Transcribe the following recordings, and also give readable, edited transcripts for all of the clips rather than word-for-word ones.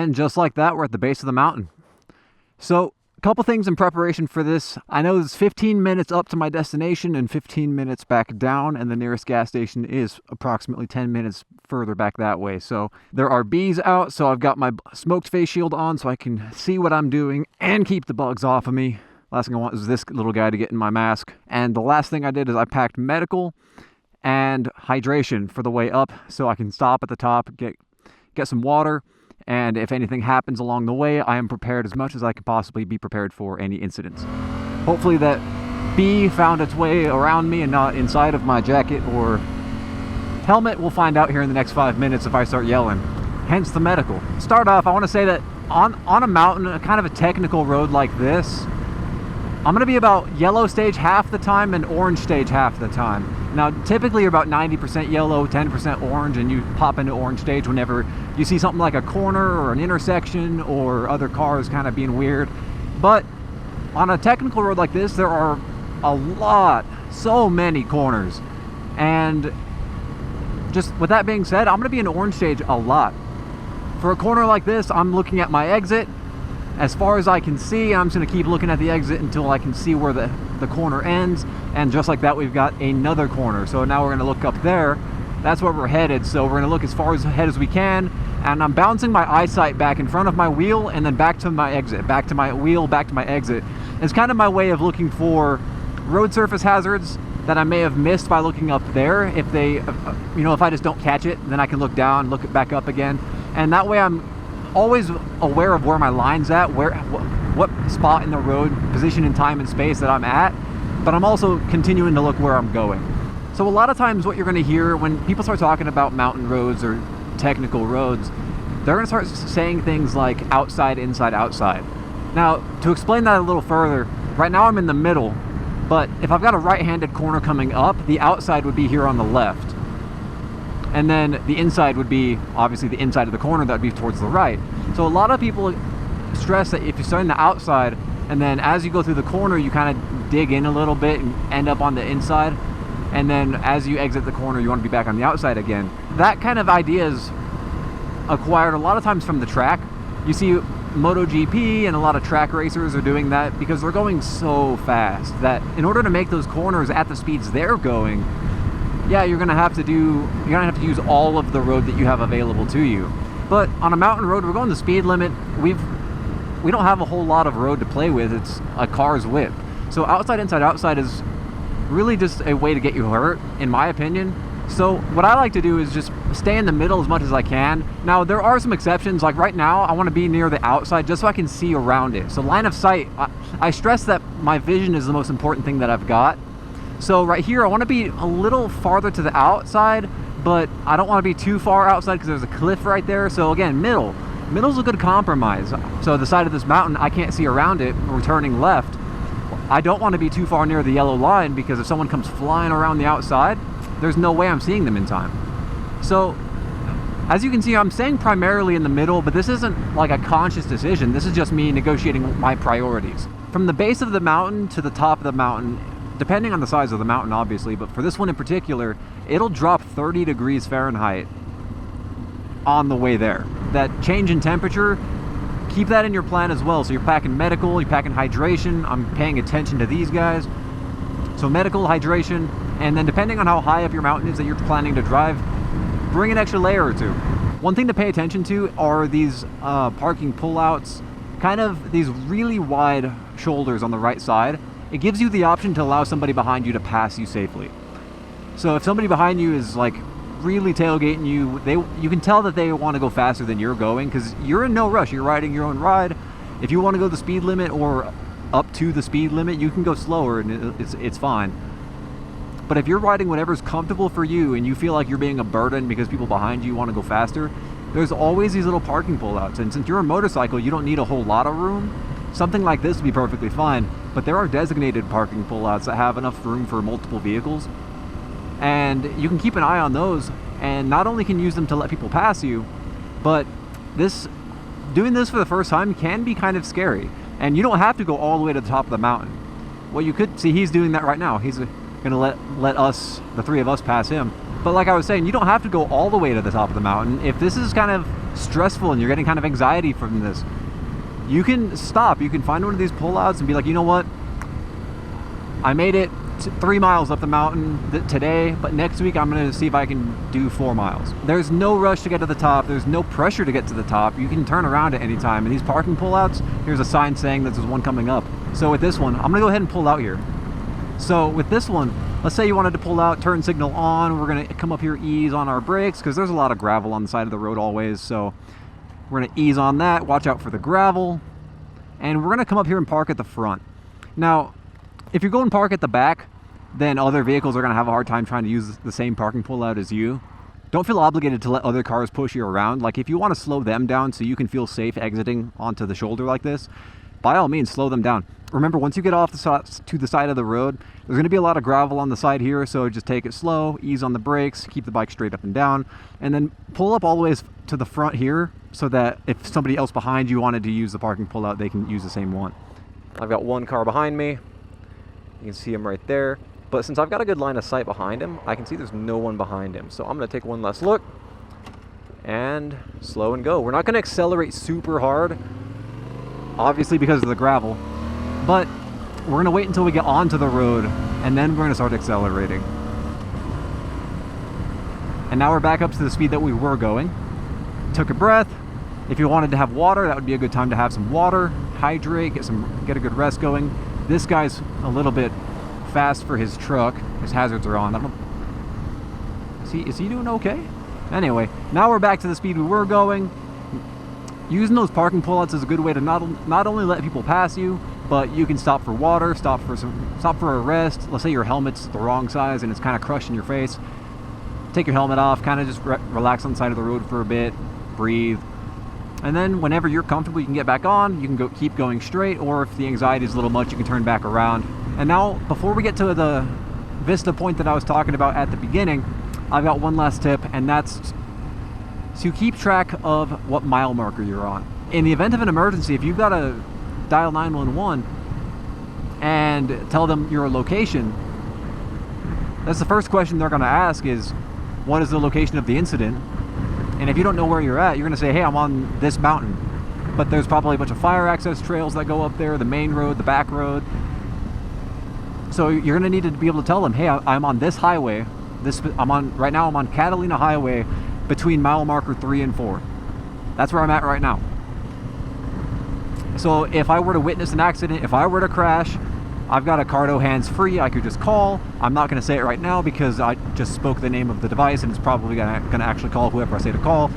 And just like that, we're at the base of the mountain. So a couple things in preparation for this. I know it's 15 minutes up to my destination and 15 minutes back down, and the nearest gas station is approximately 10 minutes further back that way. So there are bees out, so I've got my smoked face shield on so I can see what I'm doing and keep the bugs off of me. Last thing I want is this little guy to get in my mask. And the last thing I did is I packed medical and hydration for the way up so I can stop at the top, get some water, and if anything happens along the way, I am prepared as much as I can possibly be prepared for any incidents. Hopefully that bee found its way around me and not inside of my jacket or helmet. We'll find out here in the next 5 minutes if I start yelling. Hence the medical. Start off, I want to say that on a mountain, a kind of a technical road like this, I'm going to be about yellow stage half the time and orange stage half the time. Now, typically you're about 90% yellow, 10% orange, and you pop into orange stage whenever you see something like a corner or an intersection or other cars kind of being weird. But on a technical road like this, there are so many corners. And just with that being said, I'm going to be in orange stage a lot. For a corner like this, I'm looking at my exit as far as I can see. I'm just going to keep looking at the exit until I can see where the corner ends, and just like that we've got another corner. So now we're going to look up there. That's where we're headed. So we're going to look as far ahead as we can, and I'm bouncing my eyesight back in front of my wheel and then back to my exit, back to my wheel, back to my exit. It's kind of my way of looking for road surface hazards that I may have missed by looking up there. If they, if I just don't catch it, then I can look down, look it back up again, and that way I'm always aware of where my line's at, what spot in the road, position in time and space that I'm at, but I'm also continuing to look where I'm going. So a lot of times what you're going to hear when people start talking about mountain roads or technical roads, they're going to start saying things like outside, inside, outside. Now, to explain that a little further, right now I'm in the middle, but if I've got a right-handed corner coming up, the outside would be here on the left. And then the inside would be obviously the inside of the corner, that would be towards the right. So a lot of people stress that if you start on the outside and then as you go through the corner you kind of dig in a little bit and end up on the inside, and then as you exit the corner you want to be back on the outside again. That kind of idea is acquired a lot of times from the track. You see MotoGP and a lot of track racers are doing that because they're going so fast that in order to make those corners at the speeds they're going, yeah, you're gonna have to use all of the road that you have available to you. But on a mountain road, we're going the speed limit. We don't have a whole lot of road to play with. It's a car's width. So outside, inside, outside is really just a way to get you hurt, in my opinion. So what I like to do is just stay in the middle as much as I can. Now, there are some exceptions. Like right now, I want to be near the outside just so I can see around it. So line of sight, I stress that my vision is the most important thing that I've got. So right here, I want to be a little farther to the outside, but I don't want to be too far outside because there's a cliff right there. So again, middle's a good compromise. So the side of this mountain, I can't see around it. We're turning left. I don't want to be too far near the yellow line because if someone comes flying around the outside, there's no way I'm seeing them in time. So as you can see, I'm staying primarily in the middle, but this isn't like a conscious decision. This is just me negotiating my priorities. From the base of the mountain to the top of the mountain, depending on the size of the mountain, obviously, but for this one in particular, it'll drop 30 degrees Fahrenheit on the way there. That change in temperature, keep that in your plan as well. So you're packing medical, you're packing hydration. I'm paying attention to these guys. So medical, hydration, and then depending on how high up your mountain is that you're planning to drive, bring an extra layer or two. One thing to pay attention to are these parking pullouts, kind of these really wide shoulders on the right side. It gives you the option to allow somebody behind you to pass you safely. So if somebody behind you is like really tailgating you, you can tell that they want to go faster than you're going because you're in no rush. You're riding your own ride. If you want to go the speed limit or up to the speed limit, you can go slower and it's fine. But if you're riding whatever's comfortable for you and you feel like you're being a burden because people behind you want to go faster, there's always these little parking pullouts. And since you're a motorcycle, you don't need a whole lot of room. Something like this would be perfectly fine, but there are designated parking pullouts that have enough room for multiple vehicles, and you can keep an eye on those, and not only can you use them to let people pass you, but doing this for the first time can be kind of scary, and you don't have to go all the way to the top of the mountain. Well, you could see he's doing that right now. He's gonna let us, the three of us, pass him. But like I was saying, you don't have to go all the way to the top of the mountain. If this is kind of stressful and you're getting kind of anxiety from this, you can stop. You can find one of these pullouts and be like, you know what? I made it 3 miles up the mountain today, but next week I'm going to see if I can do 4 miles. There's no rush to get to the top. There's no pressure to get to the top. You can turn around at any time. And these parking pullouts, here's a sign saying that there's one coming up. So with this one, I'm going to go ahead and pull out here. So with this one, let's say you wanted to pull out, turn signal on. We're going to come up here, ease on our brakes, because there's a lot of gravel on the side of the road always. So we're going to ease on that, watch out for the gravel. And we're going to come up here and park at the front. Now, if you're going to park at the back, then other vehicles are going to have a hard time trying to use the same parking pullout as you. Don't feel obligated to let other cars push you around. Like if you want to slow them down so you can feel safe exiting onto the shoulder like this, by all means, slow them down. Remember, once you get off to the side of the road, there's going to be a lot of gravel on the side here, so just take it slow, ease on the brakes, keep the bike straight up and down, and then pull up all the way to the front here so that if somebody else behind you wanted to use the parking pullout, they can use the same one. I've got one car behind me. You can see him right there. But since I've got a good line of sight behind him, I can see there's no one behind him. So I'm going to take one last look and slow and go. We're not going to accelerate super hard, obviously because of the gravel, but we're going to wait until we get onto the road and then we're going to start accelerating. And now we're back up to the speed that we were going. Took a breath. If you wanted to have water, that would be a good time to have some water, hydrate, get a good rest going. This guy's a little bit fast for his truck. His hazards are on. Is he doing okay? Anyway, now we're back to the speed we were going. Using those parking pullouts is a good way to not only let people pass you, but you can stop for water, stop for a rest. Let's say your helmet's the wrong size and it's kind of crushing your face. Take your helmet off, kind of just relax on the side of the road for a bit, breathe. And then whenever you're comfortable, you can get back on. You can keep going straight, or if the anxiety is a little much, you can turn back around. And now, before we get to the vista point that I was talking about at the beginning, I've got one last tip, and that's to keep track of what mile marker you're on. In the event of an emergency, if you've got to dial 911 and tell them your location, that's the first question they're going to ask is, what is the location of the incident? And if you don't know where you're at, you're going to say, hey, I'm on this mountain. But there's probably a bunch of fire access trails that go up there, the main road, the back road. So you're going to need to be able to tell them, hey, I'm on this highway. Right now I'm on Catalina Highway between mile marker 3 and 4. That's where I'm at right now. So if I were to witness an accident, if I were to crash, I've got a Cardo hands-free. I could just call. I'm not going to say it right now because I just spoke the name of the device and it's probably going to actually call whoever I say to call.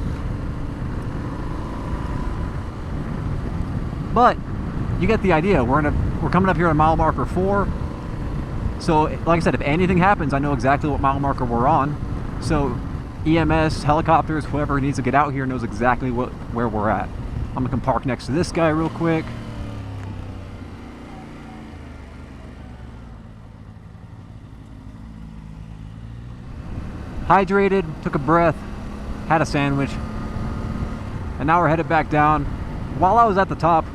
But you get the idea. We're coming up here on mile marker 4. So like I said, if anything happens, I know exactly what mile marker we're on. So EMS, helicopters, whoever needs to get out here knows exactly where we're at. I'm going to park next to this guy real quick. Hydrated, took a breath, had a sandwich, and now we're headed back down. While I was at the top,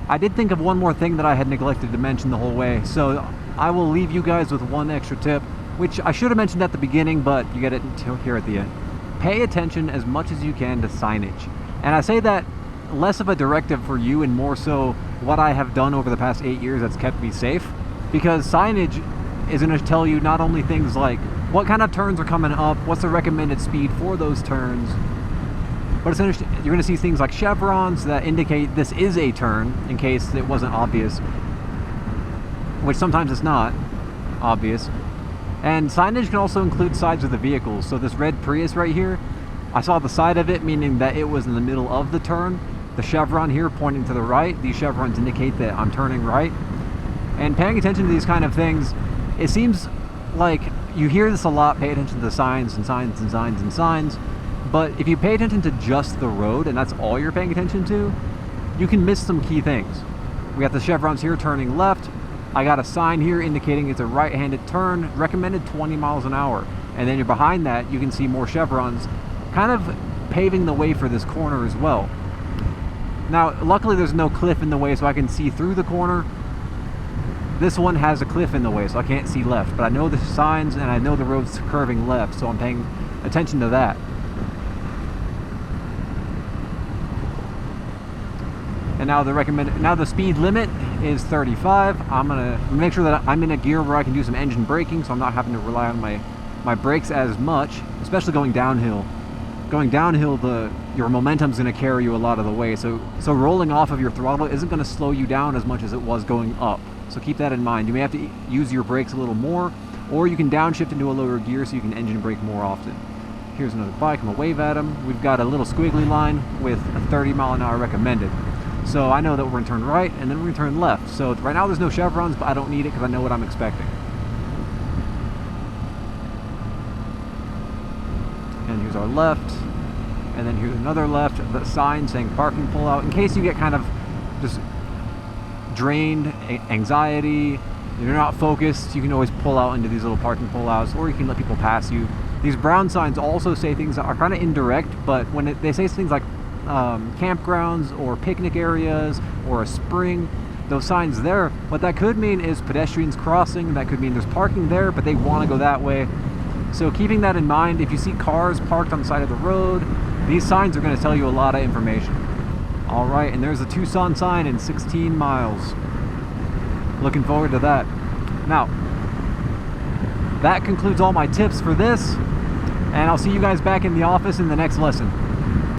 I did think of one more thing that I had neglected to mention the whole way. So I will leave you guys with one extra tip, which I should have mentioned at the beginning, but you get it here at the end. Pay attention as much as you can to signage. And I say that less of a directive for you and more so what I have done over the past 8 years that's kept me safe. Because signage is going to tell you not only things like what kind of turns are coming up, what's the recommended speed for those turns, but you're going to see things like chevrons that indicate this is a turn in case it wasn't obvious, which sometimes it's not obvious. And signage can also include sides of the vehicle. So this red Prius right here, I saw the side of it, meaning that it was in the middle of the turn. The chevron here pointing to the right, these chevrons indicate that I'm turning right. And paying attention to these kind of things, it seems like you hear this a lot, pay attention to the signs and signs and signs and signs, but if you pay attention to just the road and that's all you're paying attention to, you can miss some key things. We got the chevrons here turning left. I got a sign here indicating it's a right-handed turn, recommended 20 miles an hour. And then you're behind that, you can see more chevrons kind of paving the way for this corner as well. Now, luckily there's no cliff in the way so I can see through the corner. This one has a cliff in the way, so I can't see left. But I know the signs and I know the road's curving left, so I'm paying attention to that. And now the speed limit is 35. I'm gonna make sure that I'm in a gear where I can do some engine braking, so I'm not having to rely on my brakes as much, especially going downhill. Going downhill, your momentum's gonna carry you a lot of the way. So rolling off of your throttle isn't gonna slow you down as much as it was going up. So keep that in mind. You may have to use your brakes a little more, or you can downshift into a lower gear so you can engine brake more often. Here's another bike. I'm gonna wave at him. We've got a little squiggly line with a 30 mile an hour recommended. So I know that we're gonna turn right and then we're gonna turn left. So right now there's no chevrons, but I don't need it because I know what I'm expecting. And here's our left, and then here's another left, the sign saying parking pullout. In case you get kind of just drained, anxiety, you're not focused, you can always pull out into these little parking pullouts, or you can let people pass you. These brown signs also say things that are kind of indirect, but when they say things like campgrounds or picnic areas or a spring, those signs there, what that could mean is pedestrians crossing. That could mean there's parking there, but they want to go that way. So keeping that in mind, if you see cars parked on the side of the road, these signs are going to tell you a lot of information. All right, and there's a Tucson sign in 16 miles. Looking forward to that. Now, that concludes all my tips for this, and I'll see you guys back in the office in the next lesson.